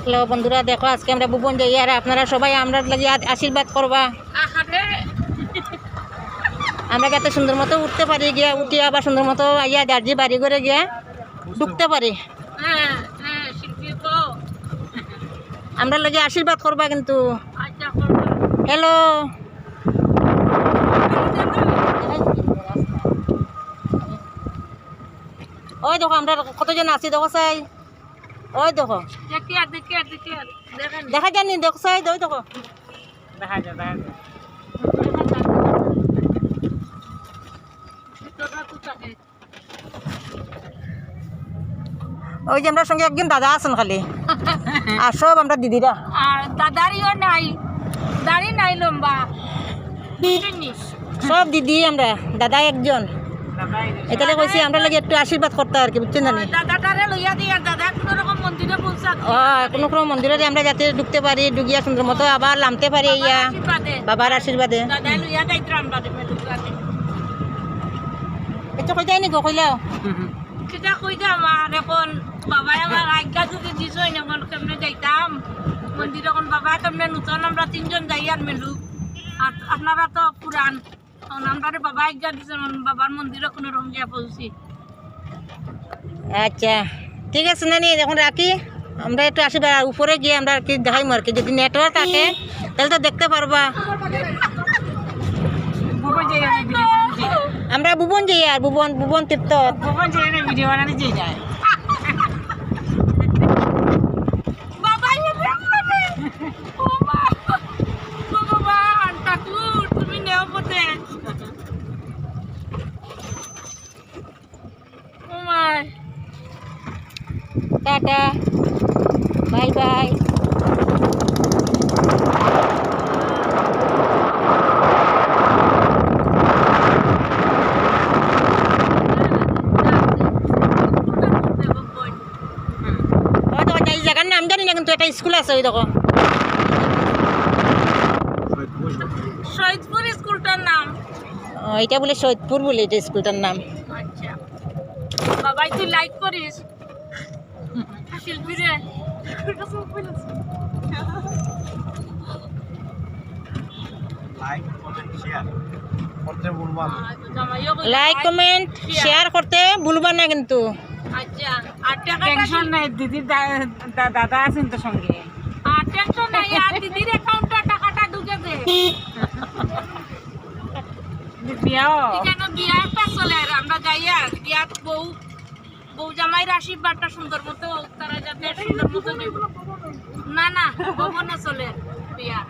Hello বন্ধুরা, দেখো আজকে আমরা ভুবন যাই আর আপনারা সবাই আমরা লাগি আশীর্বাদ করবা। আমরা যাতে সুন্দর মতো উঠতে পারি, গিয়া উঠি আবার সুন্দর মতো আইয়া দার্জি বাড়ি করে গিয়া ঢুকতে পারি। আমরা লাগি আশীর্বাদ করবা কিন্তু। হ্যালো, ওই দেখো আমরা কতজন আছি দেখো চাই, ওই দেখো দেখা যায়নি, দেখো চাই ওই দেখো দেখা যায় ওই যে আমরা সঙ্গে একজন দাদা আছেন খালি, আর সব আমরা দিদিরা। আর দাদারিও নাই, দাড়ি নাই লম্বা, সব দিদি আমরা, দাদা একজন। এখানে কইছি আমরা লাগে একটু আশীর্বাদ করতে আর কি, বুঝছেন জানি। দাদাটারে লইয়া দিয়া দাদা কোনো রকম মন্দিরে পৌঁছা কোনো কোনো মন্দিরে আমরা যাতে ঢুকতে পারি, ঢুকিয়া সুন্দর মতো আবার নামতে পারি ইয়া বাবার আশীর্বাদে। দাদা লইয়া যাইতাম বাদে মেদুকাতে এটা কই যায়নি গো, কইলাও সেটা কইতাম। আর এখন বাবাই আমার আজ্ঞা যদি দিছ এখন কেমনে যাইতাম মন্দির, এখন বাবা কেমনে নতুন আমরা তিনজন যাই আর মেলু, আর আপনারা তো পুরান, আমরা বাবা আজ্ঞা দিছেন বাবার মন্দিরে কোনো রকম গিয়া পৌঁছি। আচ্ছা ঠিক আছে নানি, এখন রাখি। আমরা একটু আশীর্বাদ আর উপরে গিয়ে আমরা আর কি দেখাইমু আর কি, যদি নেটওয়ার্ক থাকে তাহলে তো দেখতে পারবা। আমরা ভুবন যাই আর ভুবন তীর্থ ভিডিও বানাতে যাই। তুমি নেও পথে টাটা বাই বাই। এই জায়গার নাম জানি না কিন্তু একটা স্কুল আছে, ওই দেখো শহীদপুর স্কুলটার নাম। এটা বলে সৈয়দপুর বলে এটা স্কুলটার নাম। আচ্ছা বাবাই তুই লাইক করিস শিল্পীরে। লাইক কমেন্ট শেয়ার করতে ভুলবা না কিন্তু। আচ্ছা আর টাকা টেনশন নাই, দিদির দাদা আছেন তো সঙ্গে। আর টেনশন নাই, আর দিদির অ্যাকাউন্টে টাকাটা ঢুকে দে। বিয়াও কেন বিয়া একটা চলে, আমরা যাই আর বিয়াত বউ জামাইয়ের আশীর্বাদটা সুন্দর মতো তারা যাতে সুন্দর মতো না না ভবনে চলে বিয়া।